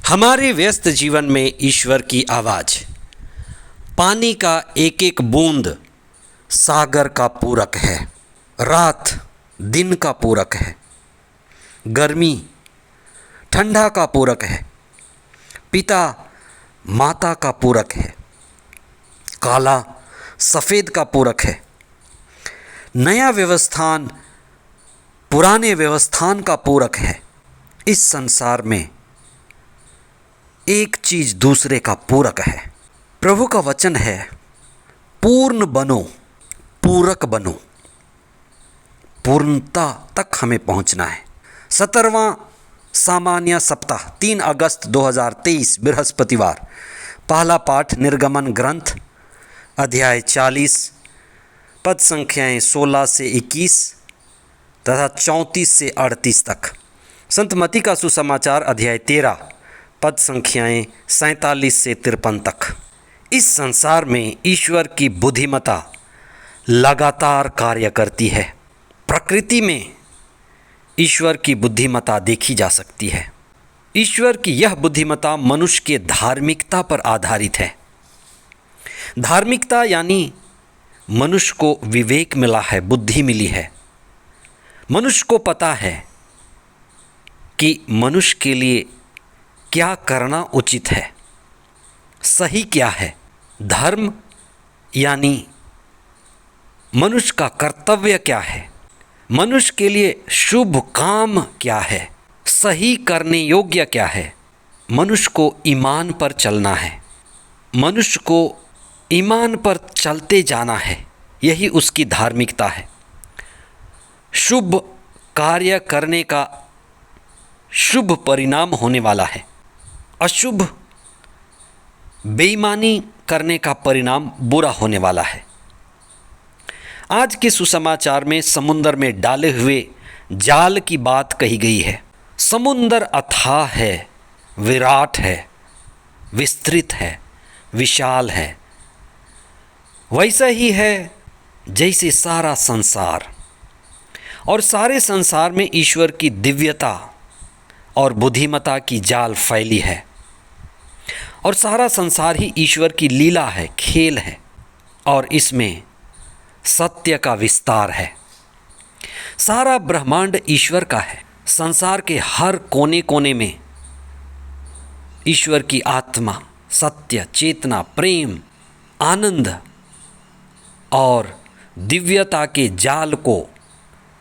हमारे व्यस्त जीवन में ईश्वर की आवाज़, पानी का एक एक बूंद सागर का पूरक है, रात दिन का पूरक है, गर्मी ठंडा का पूरक है, पिता माता का पूरक है, काला सफ़ेद का पूरक है, नया व्यवस्थान पुराने व्यवस्थान का पूरक है। इस संसार में एक चीज़ दूसरे का पूरक है। प्रभु का वचन है, पूर्ण बनो, पूरक बनो। पूर्णता तक हमें पहुंचना है। 17वां सामान्य सप्ताह 3 अगस्त 2023 बृहस्पतिवार। पहला पाठ निर्गमन ग्रंथ अध्याय 40 पद संख्याएं 16 से 21 तथा 34 से 38 तक। संत मत्ती का सुसमाचार अध्याय 13 पद संख्याएं 47 से 53 तक। इस संसार में ईश्वर की बुद्धिमत्ता लगातार कार्य करती है। प्रकृति में ईश्वर की बुद्धिमत्ता देखी जा सकती है। ईश्वर की यह बुद्धिमत्ता मनुष्य के धार्मिकता पर आधारित है। धार्मिकता यानी मनुष्य को विवेक मिला है, बुद्धि मिली है। मनुष्य को पता है कि मनुष्य के लिए क्या करना उचित है, सही क्या है। धर्म यानी मनुष्य का कर्तव्य क्या है, मनुष्य के लिए शुभ काम क्या है, सही करने योग्य क्या है। मनुष्य को ईमान पर चलना है, मनुष्य को ईमान पर चलते जाना है, यही उसकी धार्मिकता है। शुभ कार्य करने का शुभ परिणाम होने वाला है, अशुभ बेईमानी करने का परिणाम बुरा होने वाला है। आज के सुसमाचार में समुद्र में डाले हुए जाल की बात कही गई है। समुद्र अथाह है, विराट है, विस्तृत है, विशाल है। वैसा ही है जैसे सारा संसार, और सारे संसार में ईश्वर की दिव्यता और बुद्धिमत्ता की जाल फैली है, और सारा संसार ही ईश्वर की लीला है, खेल है, और इसमें सत्य का विस्तार है। सारा ब्रह्मांड ईश्वर का है। संसार के हर कोने कोने में ईश्वर की आत्मा, सत्य, चेतना, प्रेम, आनंद और दिव्यता के जाल को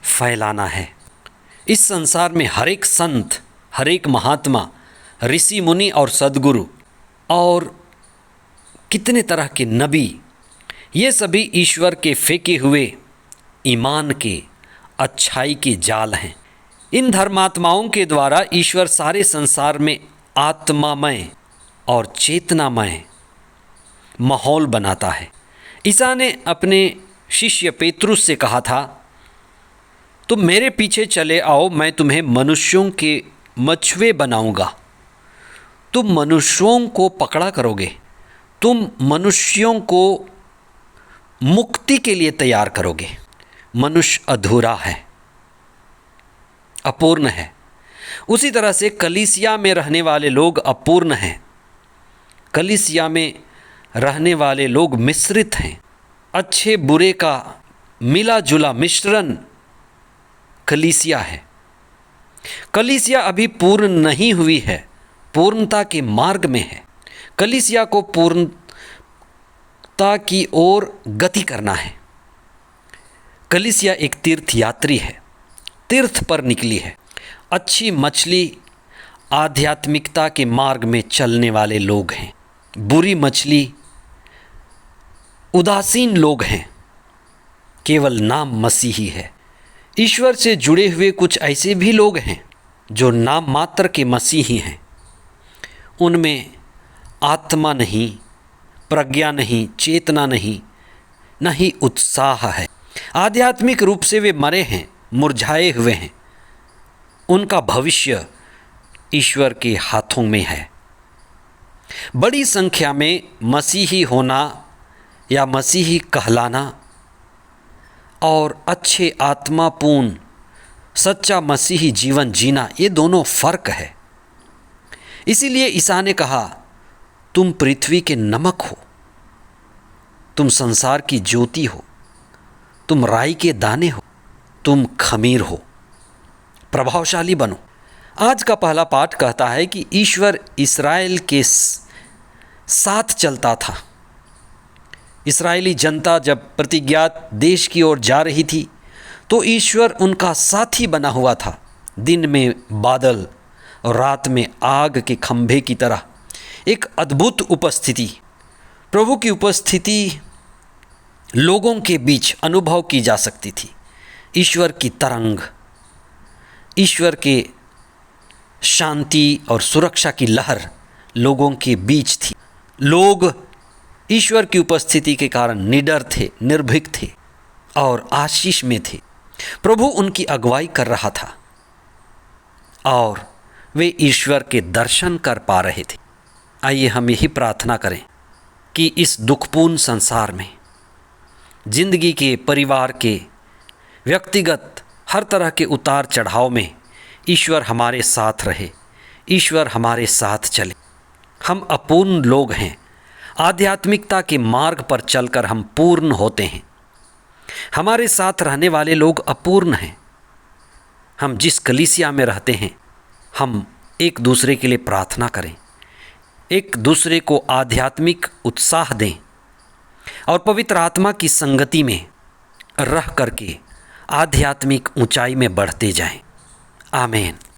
फैलाना है। इस संसार में हर एक संत, हर एक महात्मा, ऋषि मुनि और सद्गुरु और कितने तरह के नबी, ये सभी ईश्वर के फेंके हुए ईमान के, अच्छाई के जाल हैं। इन धर्मात्माओं के द्वारा ईश्वर सारे संसार में आत्मामय और चेतनामय माहौल बनाता है। ईसा ने अपने शिष्य पेतरुस से कहा था, तुम मेरे पीछे चले आओ, मैं तुम्हें मनुष्यों के मछुए बनाऊंगा। तुम मनुष्यों को पकड़ा करोगे, तुम मनुष्यों को मुक्ति के लिए तैयार करोगे। मनुष्य अधूरा है, अपूर्ण है। उसी तरह से कलीसिया में रहने वाले लोग अपूर्ण हैं। कलीसिया में रहने वाले लोग मिश्रित हैं। अच्छे बुरे का मिला जुला मिश्रण कलीसिया है। कलीसिया अभी पूर्ण नहीं हुई है, पूर्णता के मार्ग में है। कलीसिया को पूर्णता की ओर गति करना है। कलीसिया एक तीर्थ यात्री है, तीर्थ पर निकली है। अच्छी मछली आध्यात्मिकता के मार्ग में चलने वाले लोग हैं। बुरी मछली उदासीन लोग हैं, केवल नाम मसीही है। ईश्वर से जुड़े हुए कुछ ऐसे भी लोग हैं जो नाम मात्र के मसीही हैं। उनमें आत्मा नहीं, प्रज्ञा नहीं, चेतना नहीं, न ही उत्साह है। आध्यात्मिक रूप से वे मरे हैं, मुरझाए हुए हैं। उनका भविष्य ईश्वर के हाथों में है। बड़ी संख्या में मसीही होना या मसीही कहलाना और अच्छे आत्मापूर्ण सच्चा मसीही जीवन जीना, ये दोनों फ़र्क है। इसीलिए ईसा ने कहा, तुम पृथ्वी के नमक हो, तुम संसार की ज्योति हो, तुम राई के दाने हो, तुम खमीर हो, प्रभावशाली बनो। आज का पहला पाठ कहता है कि ईश्वर इस्राएल के साथ चलता था। इस्राएली जनता जब प्रतिज्ञात देश की ओर जा रही थी तो ईश्वर उनका साथी बना हुआ था। दिन में बादल और रात में आग के खंभे की तरह एक अद्भुत उपस्थिति, प्रभु की उपस्थिति लोगों के बीच अनुभव की जा सकती थी। ईश्वर की तरंग, ईश्वर के शांति और सुरक्षा की लहर लोगों के बीच थी। लोग ईश्वर की उपस्थिति के कारण निडर थे, निर्भीक थे और आशीष में थे। प्रभु उनकी अगुवाई कर रहा था और वे ईश्वर के दर्शन कर पा रहे थे। आइए हम यही प्रार्थना करें कि इस दुखपूर्ण संसार में, जिंदगी के, परिवार के, व्यक्तिगत हर तरह के उतार चढ़ाव में ईश्वर हमारे साथ रहे, ईश्वर हमारे साथ चले। हम अपूर्ण लोग हैं, आध्यात्मिकता के मार्ग पर चलकर हम पूर्ण होते हैं। हमारे साथ रहने वाले लोग अपूर्ण हैं। हम जिस कलीसिया में रहते हैं, हम एक दूसरे के लिए प्रार्थना करें, एक दूसरे को आध्यात्मिक उत्साह दें और पवित्र आत्मा की संगति में रह करके आध्यात्मिक ऊंचाई में बढ़ते जाएं। आमीन।